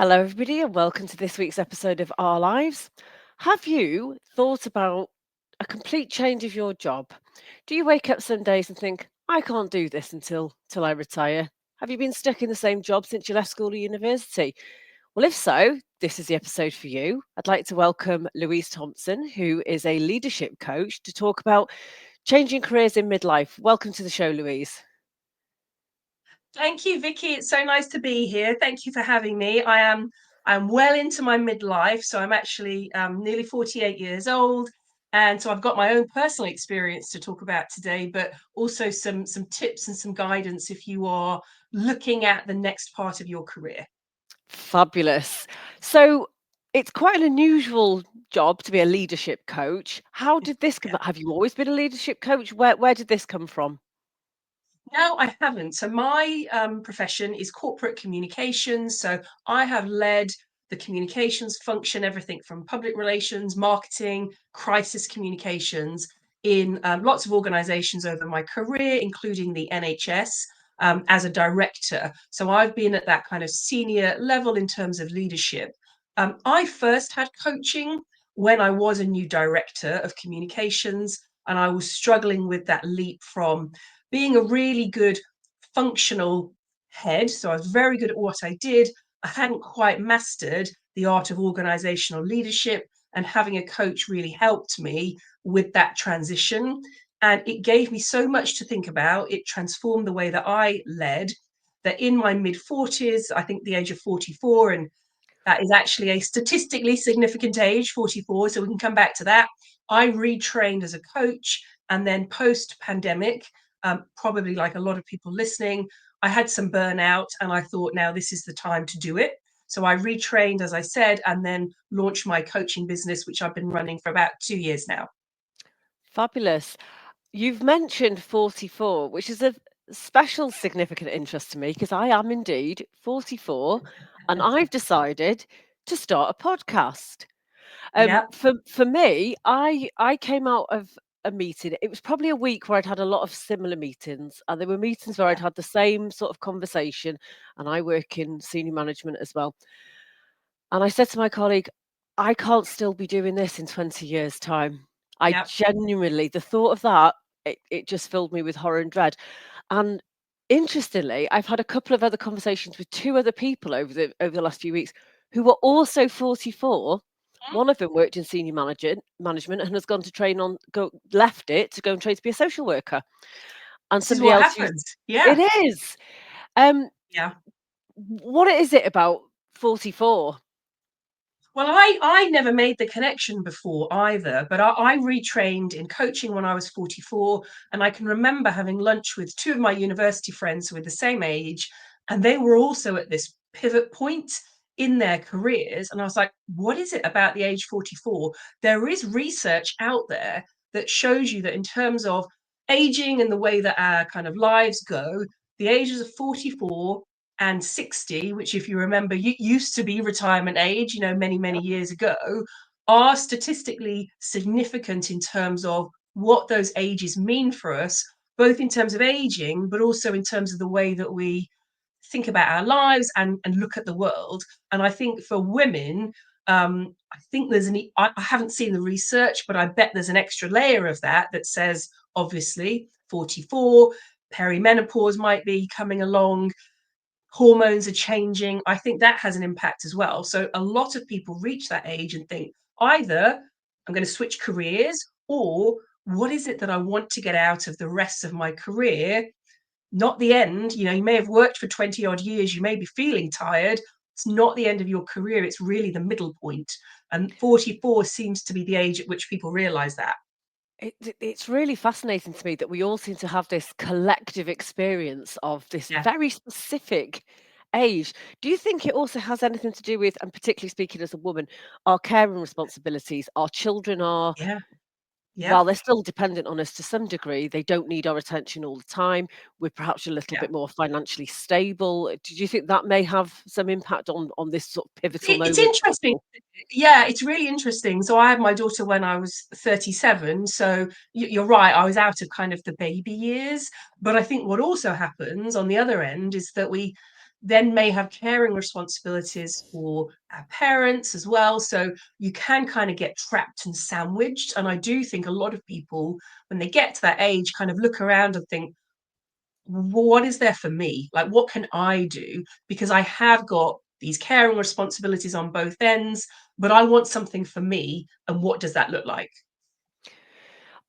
Hello, everybody, and welcome to this week's episode of Our Lives. Have you thought about a complete change of your job? Do you wake up some days and think, I can't do this until I retire? Have you been stuck in the same job since you left school or university? Well, if so, this is the episode for you. I'd like to welcome Louise Thompson, who is a leadership coach, to talk about changing careers in midlife. Welcome to the show, Louise. Thank you, Vicky. It's so nice to be here. Thank you for having me. I'm well into my midlife, so I'm actually nearly 48 years old, and so I've got my own personal experience to talk about today, but also some tips and some guidance if you are looking at the next part of your career. Fabulous. So it's quite an unusual job to be a leadership coach. How did this come Yeah. about? Have you always been a leadership coach? Where did this come from? No, I haven't. So my profession is corporate communications. So I have led the communications function, everything from public relations, marketing, crisis communications in lots of organizations over my career, including the NHS as a director. So I've been at that kind of senior level in terms of leadership. I first had coaching when I was a new director of communications, and I was struggling with that leap from being a really good functional head. So I was very good at what I did. I hadn't quite mastered the art of organizational leadership, and having a coach really helped me with that transition. And it gave me so much to think about. It transformed the way that I led. That in my mid 40s, I think the age of 44, and that is actually a statistically significant age, 44. So we can come back to that. I retrained as a coach. And then post pandemic, probably like a lot of people listening, I had some burnout and I thought, now this is the time to do it. So I retrained, as I said, and then launched my coaching business, which I've been running for about 2 years now. Fabulous. You've mentioned 44, which is of special significant interest to me because I am indeed 44 and I've decided to start a podcast. Yeah, For me, I came out of a meeting. It was probably a week where I'd had a lot of similar meetings, and there were meetings where I'd yeah, had the same sort of conversation. And I work in senior management as well. And I said to my colleague, I can't still be doing this in 20 years' time. I yeah. genuinely, the thought of that, it just filled me with horror and dread. And interestingly, I've had a couple of other conversations with two other people over the last few weeks who were also 44. One of them worked in senior management and has gone to train on go left it to go and train to be a social worker. And This is somebody what else who's happens. it Yeah, is. Um, yeah. what is it about 44? Well, I never made the connection before either, but I retrained in coaching when I was 44. And I can remember having lunch with two of my university friends who were the same age, and they were also at this pivot point in their careers. And I was like, what is it about the age 44? There is research out there that shows you that in terms of aging and the way that our kind of lives go, the ages of 44 and 60, which, if you remember, used to be retirement age, many, many years ago, are statistically significant in terms of what those ages mean for us, both in terms of aging, but also in terms of the way that we think about our lives and look at the world. And I think for women, I think I haven't seen the research, but I bet there's an extra layer of that says, obviously, 44, perimenopause might be coming along, hormones are changing. I think that has an impact as well. So a lot of people reach that age and think either I'm going to switch careers, or what is it that I want to get out of the rest of my career? Not the end. You may have worked for 20 odd years, you may be feeling tired. It's not the end of your career, it's really the middle point. And 44 seems to be the age at which people realize that. It's really fascinating to me that we all seem to have this collective experience of this Yeah, very specific age. Do you think it also has anything to do with, and particularly speaking as a woman, our caring responsibilities? Our children are, yeah, yeah, while they're still dependent on us to some degree, they don't need our attention all the time. We're perhaps a little yeah. bit more financially stable. Do you think that may have some impact on this sort of pivotal It's moment? interesting. Yeah, it's really interesting. So I had my daughter when I was 37. So you're right, I was out of kind of the baby years. But I think what also happens on the other end is that then may have caring responsibilities for our parents as well. So you can kind of get trapped and sandwiched. And I do think a lot of people, when they get to that age, kind of look around and think, what is there for me? Like, what can I do? Because I have got these caring responsibilities on both ends, but I want something for me. And what does that look like?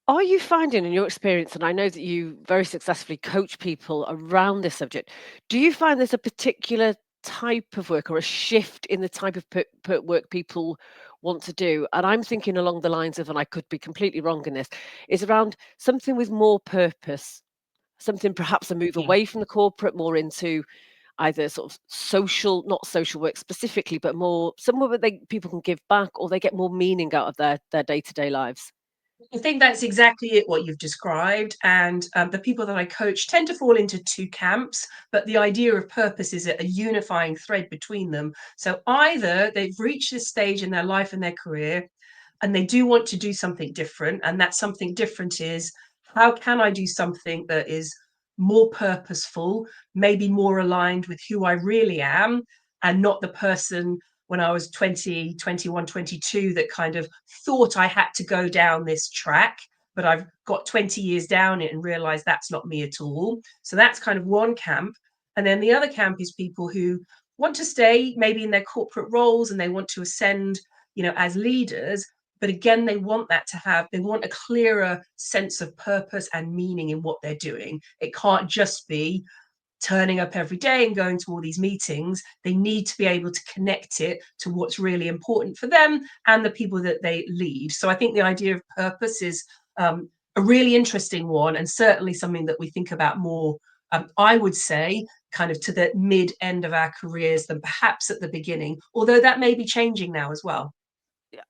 Are you finding in your experience, and I know that you very successfully coach people around this subject, do you find there's a particular type of work or a shift in the type of work people want to do? And I'm thinking along the lines of, and I could be completely wrong in this, is around something with more purpose, something perhaps a move Yeah. away from the corporate, more into either sort of social, not social work specifically, but more somewhere where people can give back or they get more meaning out of their day-to-day lives. I think that's exactly it, what you've described. And the people that I coach tend to fall into two camps, but the idea of purpose is a unifying thread between them. So either they've reached this stage in their life and their career, and they do want to do something different. And that something different is, how can I do something that is more purposeful, maybe more aligned with who I really am, and not the person when I was 20, 21, 22 that kind of thought I had to go down this track, but I've got 20 years down it and realized that's not me at all. So that's kind of one camp. And then the other camp is people who want to stay maybe in their corporate roles and they want to ascend, as leaders. But again, they want a clearer sense of purpose and meaning in what they're doing. It can't just be turning up every day and going to all these meetings. They need to be able to connect it to what's really important for them and the people that they lead. So I think the idea of purpose is a really interesting one, and certainly something that we think about more, I would say, kind of to the mid end of our careers than perhaps at the beginning, although that may be changing now as well.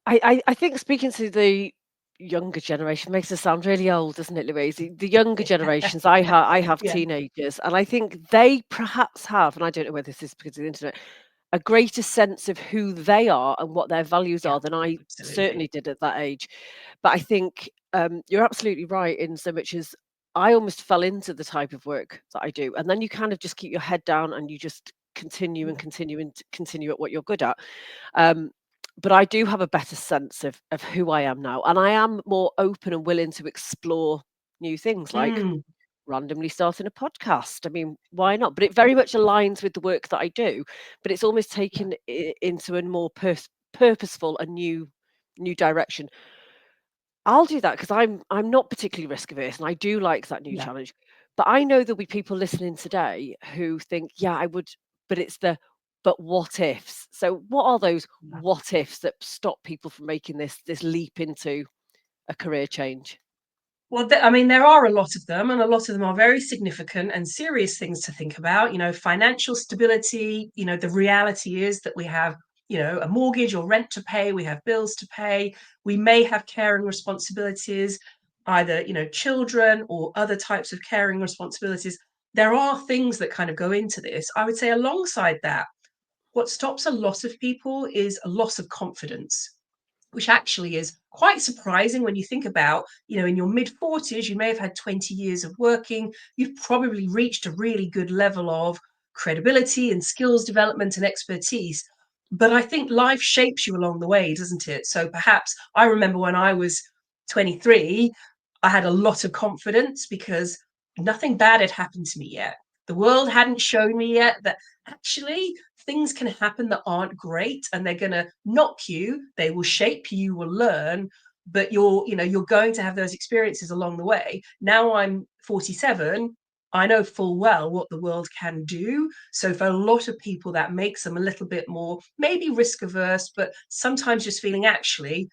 I think speaking to the younger generation makes us sound really old, doesn't it, Louise? The younger generations, I have Yeah, teenagers, and I think they perhaps have, and I don't know whether this is because of the internet, a greater sense of who they are and what their values yeah, are than I absolutely. certainly did at that age. But I think you're absolutely right in so much as I almost fell into the type of work that I do, and then you kind of just keep your head down and you just continue and Yeah, continue and continue at what you're good at. Um, but I do have a better sense of who I am now, and I am more open and willing to explore new things, like mm, randomly starting a podcast. I mean, why not? But it very much aligns with the work that I do, but it's almost yeah, taken into a more purposeful and new direction. I'll do that because I'm not particularly risk averse, and I do like that new yeah, challenge. But I know there'll be people listening today who think, yeah, I would, but it's the but what ifs. So what are those yeah. what ifs that stop people from making this leap into a career change? Well, I mean, there are a lot of them, and a lot of them are very significant and serious things to think about. Financial stability. The reality is that we have, a mortgage or rent to pay. We have bills to pay. We may have caring responsibilities, either, children or other types of caring responsibilities. There are things that kind of go into this. I would say, alongside that, what stops a lot of people is a loss of confidence, which actually is quite surprising when you think about, in your mid 40s, you may have had 20 years of working, you've probably reached a really good level of credibility and skills development and expertise. But I think life shapes you along the way, doesn't it? So perhaps I remember when I was 23, I had a lot of confidence because nothing bad had happened to me yet. The world hadn't shown me yet that actually things can happen that aren't great, and they're going to knock you, they will shape you, you will learn, but you're going to have those experiences along the way. Now I'm 47, I know full well what the world can do. So for a lot of people, that makes them a little bit more maybe risk averse, but sometimes just feeling, actually,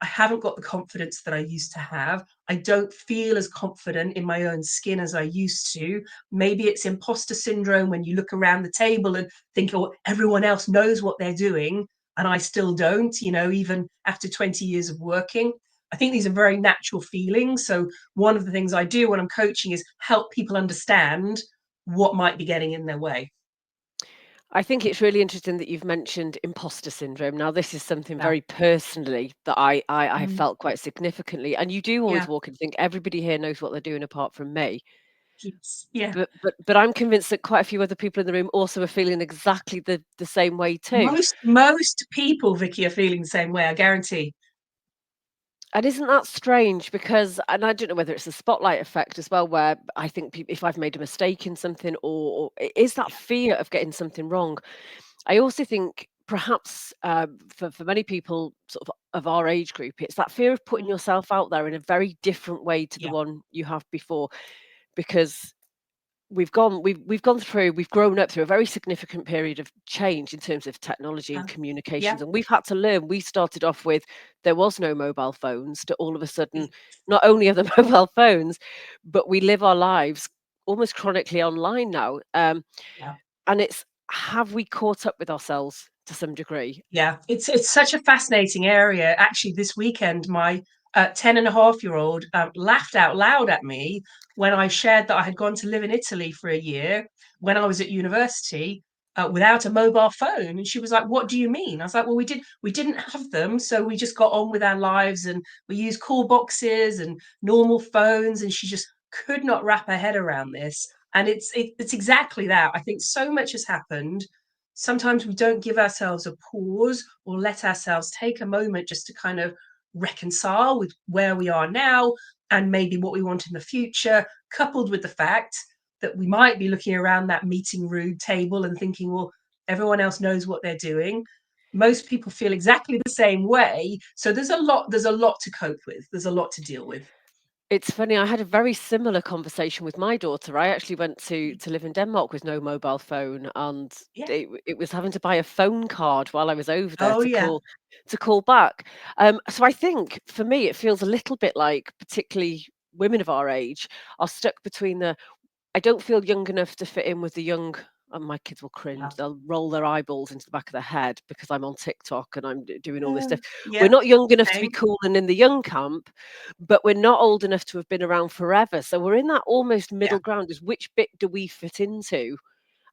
I haven't got the confidence that I used to have. I don't feel as confident in my own skin as I used to. Maybe it's imposter syndrome when you look around the table and think, oh, everyone else knows what they're doing, and I still don't, even after 20 years of working. I think these are very natural feelings. So, one of the things I do when I'm coaching is help people understand what might be getting in their way. I think it's really interesting that you've mentioned imposter syndrome. Now, this is something Yeah. very personally that I have Mm, felt quite significantly. And you do always yeah. walk and think everybody here knows what they're doing apart from me. Yes. Yeah. But I'm convinced that quite a few other people in the room also are feeling exactly the same way too. Most people, Vicky, are feeling the same way, I guarantee. And isn't that strange? Because, and I don't know whether it's a spotlight effect as well, where I think if I've made a mistake in something, or is that Yeah. fear of getting something wrong. I also think perhaps for many people sort of our age group, it's that fear of putting Mm. yourself out there in a very different way to the Yeah. one you have before, because we've gone through, we've grown up through a very significant period of change in terms of technology and Yeah. Yeah. communications, and we've had to learn. We started off with there was no mobile phones, to all of a sudden, Mm. not only are there mobile phones, but we live our lives almost chronically online now. Yeah. And it's, have we caught up with ourselves to some degree? Yeah, it's such a fascinating area. Actually, this weekend, my 10 and a half year old laughed out loud at me when I shared that I had gone to live in Italy for a year when I was at university without a mobile phone, and she was like, "What do you mean?" I was like, "Well, we didn't have them, so we just got on with our lives, and we used call boxes and normal phones." And she just could not wrap her head around this. And it's exactly that. I think so much has happened. Sometimes we don't give ourselves a pause or let ourselves take a moment just to kind of reconcile with where we are now and maybe what we want in the future, coupled with the fact that we might be looking around that meeting room table and thinking, well, everyone else knows what they're doing. Most people feel exactly the same way. So there's a lot to cope with. There's a lot to deal with. It's funny, I had a very similar conversation with my daughter. I actually went to live in Denmark with no mobile phone, and Yeah. it was having to buy a phone card while I was over there Oh yeah. to call back. So I think for me, it feels a little bit like, particularly women of our age, are stuck between the, I don't feel young enough to fit in with the young, and my kids will Yeah. cringe. They'll roll their eyeballs into the back of their head because I'm on TikTok and I'm doing all this stuff. We're Yeah. not young enough to be Same. cool and in the young camp, but we're not old enough to have been around forever. So we're in that almost Yeah. middle ground. Is which bit do we fit into,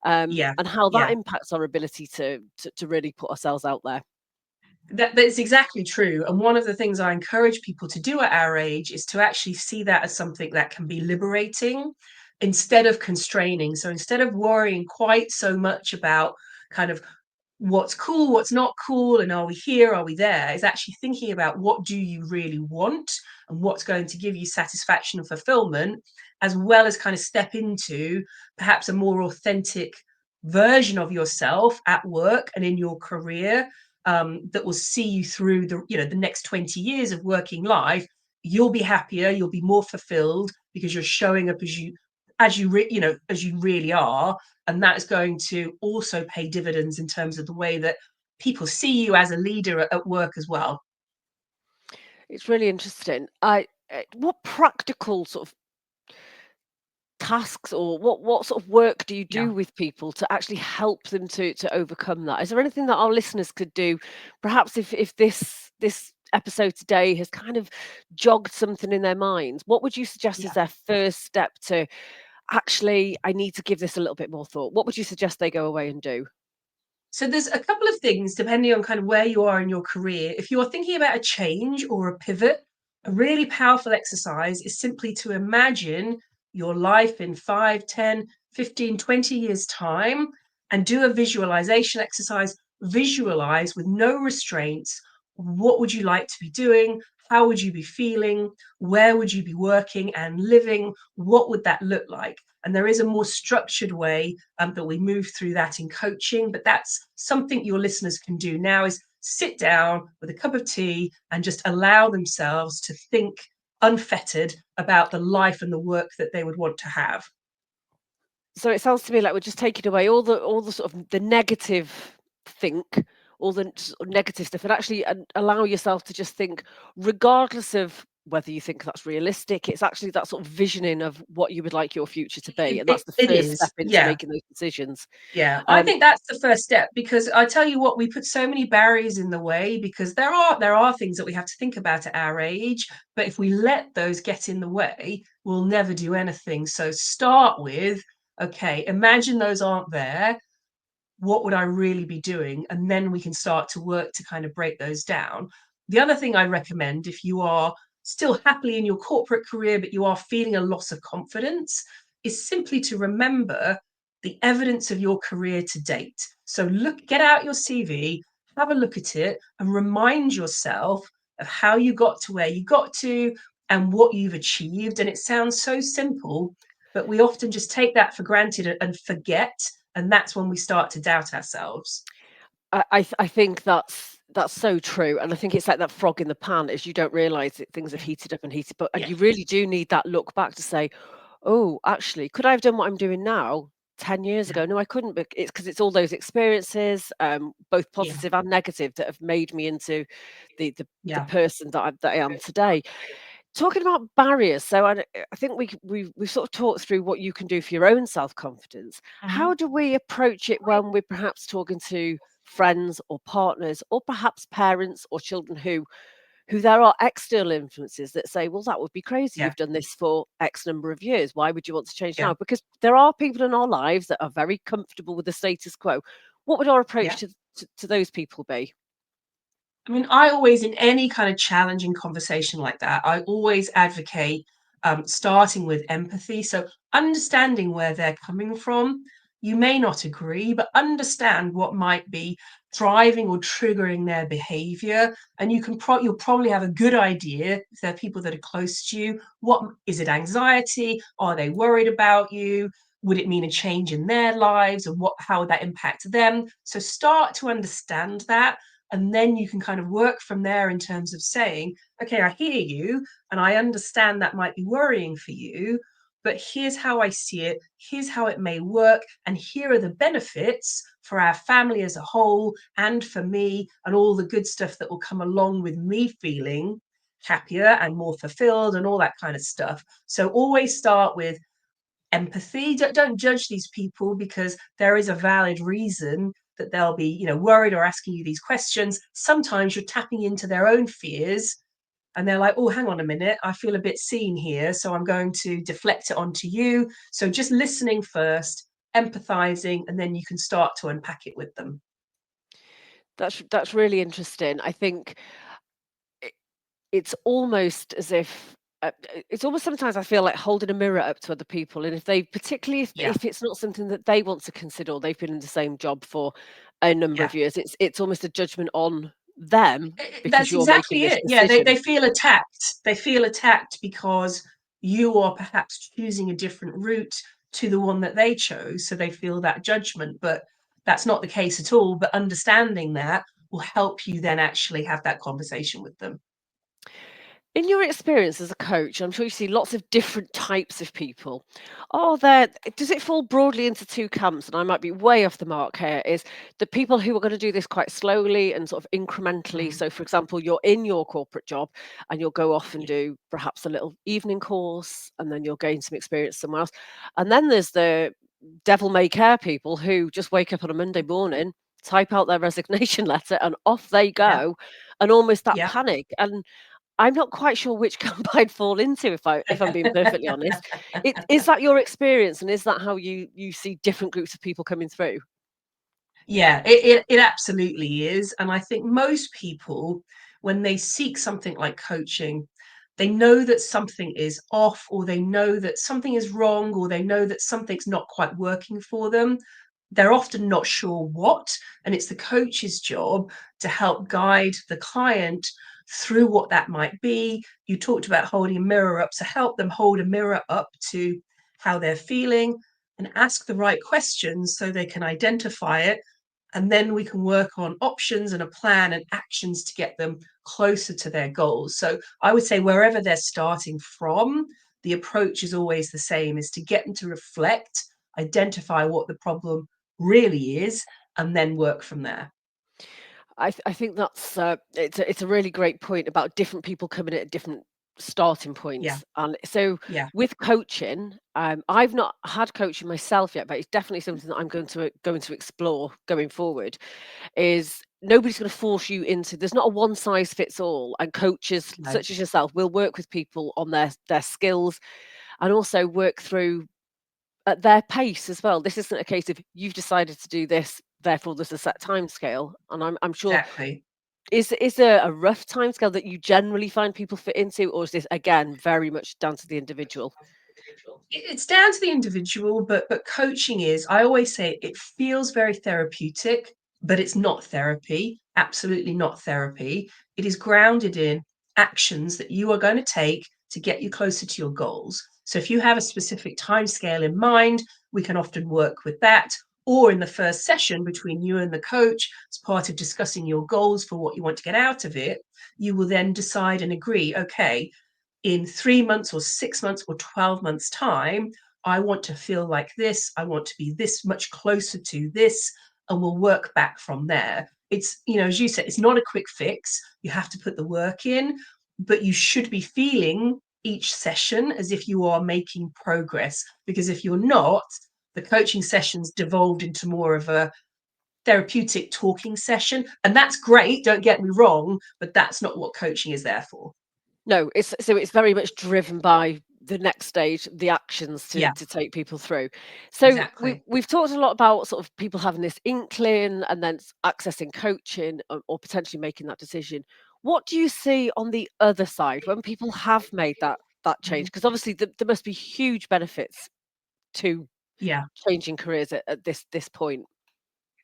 Yeah. and how that Yeah. impacts our ability to really put ourselves out there. That's exactly true. And one of the things I encourage people to do at our age is to actually see that as something that can be liberating instead of constraining. So instead of worrying quite so much about kind of what's cool, what's not cool, and are we here, are we there, is actually thinking about what do you really want and what's going to give you satisfaction and fulfillment, as well as kind of step into perhaps a more authentic version of yourself at work and in your career, that will see you through the next 20 years of working life. You'll be happier, you'll be more fulfilled because you're showing up as you really are, and that is going to also pay dividends in terms of the way that people see you as a leader at work as well. It's really interesting. What practical sort of tasks, or what sort of work do you Yeah. do with people to actually help them to overcome that? Is there anything that our listeners could do? Perhaps if this episode today has kind of jogged something in their minds, what would you suggest is Yeah. their first step to actually, I need to give this a little bit more thought? What would you suggest they go away and do? So there's a couple of things depending on kind of where you are in your career. If you're thinking about a change or a pivot, a really powerful exercise is simply to imagine your life in 5, 10, 15, 20 years' time and do a visualization exercise. Visualize with no restraints. What would you like to be doing? How would you be feeling? Where would you be working and living? What would that look like? And there is a more structured way that we move through that in coaching, but that's something your listeners can do now, is sit down with a cup of tea and just allow themselves to think unfettered about the life and the work that they would want to have. So it sounds to me like we're just taking away all the sort of the negative think, all the sort of negative stuff, and actually allow yourself to just think, regardless of whether you think that's realistic. It's actually that sort of visioning of what you would like your future to be, It, and it, that's the it first step is, into yeah. making those decisions. Yeah, I Um, think that's the first step, because I tell you what, we put so many barriers in the way because there are things that we have to think about at our age, but if we let those get in the way, we'll never do anything. So start with, okay, imagine those aren't there. What would I really be doing? And then we can start to work to kind of break those down. The other thing I recommend, if you are still happily in your corporate career, but you are feeling a loss of confidence, is simply to remember the evidence of your career to date. So get out your CV, have a look at it, and remind yourself of how you got to where you got to and what you've achieved. And it sounds so simple, but we often just take that for granted and forget. And that's when we start to doubt ourselves. I think that's so true, and I think it's like that frog in the pan, is you don't realise that things have Yeah. heated up and heated, but and Yeah. you really do need that look back to say, "Oh, actually, could I have done what I'm doing now 10 years Yeah. ago? No, I couldn't." But it's because it's all those experiences, both Yeah. positive and negative, that have made me into the Yeah. person that I am today. Talking about barriers, so I think we've sort of talked through what you can do for your own self-confidence. How Mhm. do we approach it when we're perhaps talking to friends or partners or perhaps parents or children who there are external influences that say, "Well, that would be crazy. Yeah. You've done this for X number of years. Why would you want to change Yeah. now?" Because there are people in our lives that are very comfortable with the status quo. What would our approach Yeah. to those people be? I mean, I always, in any kind of challenging conversation like that, I always advocate starting with empathy. So, understanding where they're coming from. You may not agree, but understand what might be driving or triggering their behavior. And you'll probably have a good idea if they're people that are close to you. What is it? Anxiety? Are they worried about you? Would it mean a change in their lives, and how would that impact them? So, start to understand that, and then you can kind of work from there in terms of saying, okay, I hear you and I understand that might be worrying for you, but here's how I see it. Here's how it may work. And here are the benefits for our family as a whole and for me, and all the good stuff that will come along with me feeling happier and more fulfilled and all that kind of stuff. So always start with empathy. Don't judge these people, because there is a valid reason that they'll be, worried or asking you these questions. Sometimes you're tapping into their own fears, and they're like, oh, hang on a minute, I feel a bit seen here, so I'm going to deflect it onto you. So just listening first, empathizing, and then you can start to unpack it with them. That's really interesting. I think it's almost as if it's almost sometimes I feel like holding a mirror up to other people, and if they particularly Yeah. if it's not something that they want to consider, or they've been in the same job for a number Yeah. of years, it's almost a judgment on them because That's you're making exactly this it. Yeah, they decision. feel attacked. They feel attacked because you are perhaps choosing a different route to the one that they chose. So they feel that judgment, but that's not the case at all. But understanding that will help you then actually have that conversation with them. In your experience as a coach, I'm sure you see lots of different types of people. Are there Does it fall broadly into two camps? And I might be way off the mark here, is the people who are going to do this quite slowly and sort of incrementally. Mm, So for example, you're in your corporate job and you'll go off and yeah, do perhaps a little evening course, and then you'll gain some experience somewhere else. And then there's the devil may care people who just wake up on a Monday morning, type out their resignation letter, and off they yeah, go, and almost that yeah. panic. And I'm not quite sure which camp I'd fall into, if I'm being perfectly honest. Is that your experience, and is that how you see different groups of people coming through? Yeah, it absolutely is. And I think most people, when they seek something like coaching, they know that something is off, or they know that something is wrong, or they know that something's not quite working for them. They're often not sure what. And it's the coach's job to help guide the client through what that might be. You talked about holding a mirror up, to help them hold a mirror up to how they're feeling and ask the right questions so they can identify it, and then we can work on options and a plan and actions to get them closer to their goals. So I would say wherever they're starting from, the approach is always the same, is to get them to reflect, identify what the problem really is, and then work from there. I think that's it's a really great point about different people coming at different starting Yeah. points. And so Yeah. with coaching, I've not had coaching myself yet, but it's definitely something that I'm going to explore going forward. Is nobody's going to force you into, there's not a one size fits all, and coaches No. such as yourself will work with people on their skills, and also work through at their pace as well. This isn't a case of you've decided to do this, therefore there's a set time scale. And I'm sure, Exactly. is there a rough time scale that you generally find people fit into, or is this again very much down to the individual? It's down to the individual, but coaching is, I always say it feels very therapeutic, but it's not therapy. Absolutely not therapy. It is grounded in actions that you are going to take to get you closer to your goals. So if you have a specific time scale in mind, we can often work with that. Or in the first session between you and the coach, as part of discussing your goals for what you want to get out of it, you will then decide and agree, okay, in 3 months or 6 months or 12 months' time, I want to feel like this. I want to be this much closer to this, and we'll work back from there. It's, as you said, it's not a quick fix. You have to put the work in, but you should be feeling each session as if you are making progress. Because if you're not, the coaching sessions devolved into more of a therapeutic talking session. And that's great, don't get me wrong, but that's not what coaching is there for. No, it's very much driven by the next stage, the actions to Yeah, take people through. So exactly. we've talked a lot about sort of people having this inkling and then accessing coaching, or potentially making that decision. What do you see on the other side when people have made that change? Mhm. Because obviously there must be huge benefits to Yeah. changing careers at this point.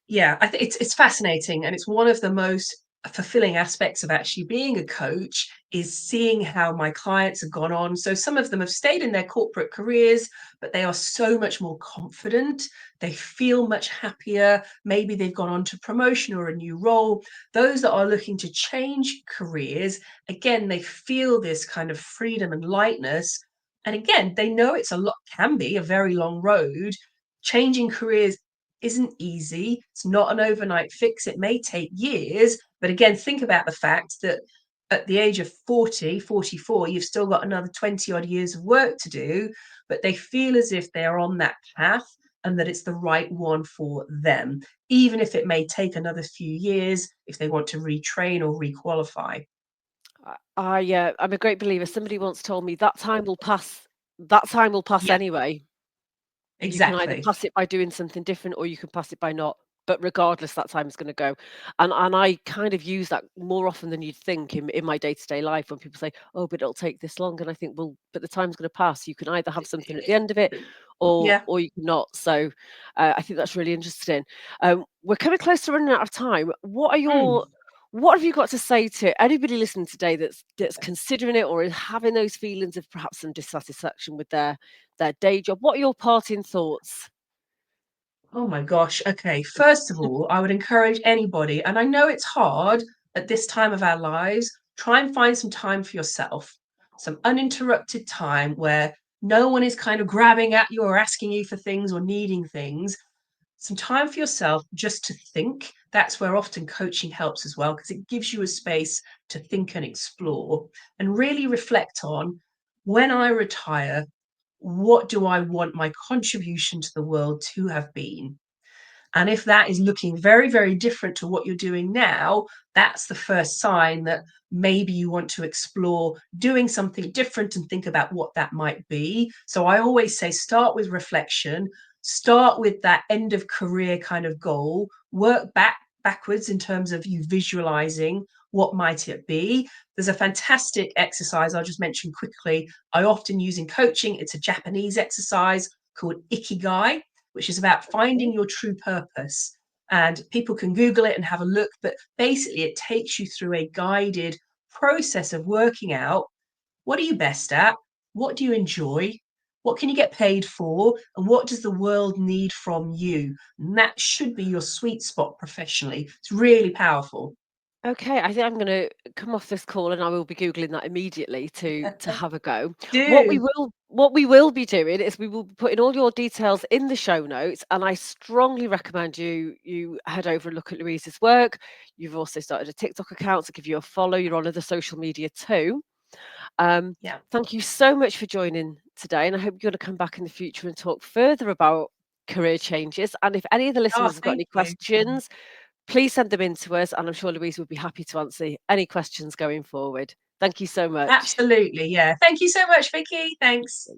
Yeah, I think it's fascinating, and it's one of the most fulfilling aspects of actually being a coach is seeing how my clients have gone on. So some of them have stayed in their corporate careers, but they are so much more confident. They feel much happier. Maybe they've gone on to promotion or a new role. Those that are looking to change careers, again, they feel this kind of freedom and lightness. And again, they know can be a very long road. Changing careers isn't easy. It's not an overnight fix. It may take years. But again, think about the fact that at the age of 40, 44, you've still got another 20 odd years of work to do. But they feel as if they're on that path and that it's the right one for them, even if it may take another few years if they want to retrain or requalify. I'm a great believer. Somebody once told me that time will pass. That time will pass Yeah, anyway. You can either exactly. pass it by doing something different or you can pass it by not. But regardless, that time is going to go. And I kind of use that more often than you'd think in my day-to-day life when people say, oh, but it'll take this long. And I think, well, but the time's going to pass. You can either have something at the end of it Yeah. or you can not. So I think that's really interesting. We're coming close to running out of time. Mm. What have you got to say to anybody listening today that's considering it or is having those feelings of perhaps some dissatisfaction with their day job? What are your parting thoughts? Oh my gosh. Okay. First of all, I would encourage anybody, and I know it's hard at this time of our lives, try and find some time for yourself, some uninterrupted time where no one is kind of grabbing at you or asking you for things or needing things. Some time for yourself just to think. That's where often coaching helps as well, because it gives you a space to think and explore and really reflect on when I retire, what do I want my contribution to the world to have been? And if that is looking very, very different to what you're doing now, that's the first sign that maybe you want to explore doing something different and think about what that might be. So I always say start with reflection, start with that end of career kind of goal, work backwards in terms of you visualizing what might it be. There's a fantastic exercise I'll just mention quickly. I often use in coaching. It's a Japanese exercise called ikigai, which is about finding your true purpose. And people can Google it and have a look, but basically, it takes you through a guided process of working out what are you best at? What do you enjoy? What can you get paid for? And what does the world need from you? And that should be your sweet spot professionally. It's really powerful. Okay, I think I'm gonna come off this call and I will be Googling that immediately to have a go. Do. What we will be doing is we will be putting all your details in the show notes, and I strongly recommend you head over and look at Louise's work. You've also started a TikTok account, so give you a follow. You're on other social media too. Um, Yeah. Thank you so much for joining today, and I hope you're going to come back in the future and talk further about career changes. And if any of the Oh, listeners have got thank any you. questions, please send them in to us, and I'm sure Louise would be happy to answer any questions going forward. Thank you so much. Absolutely. Yeah. Thank you so much, Vicky. Thanks.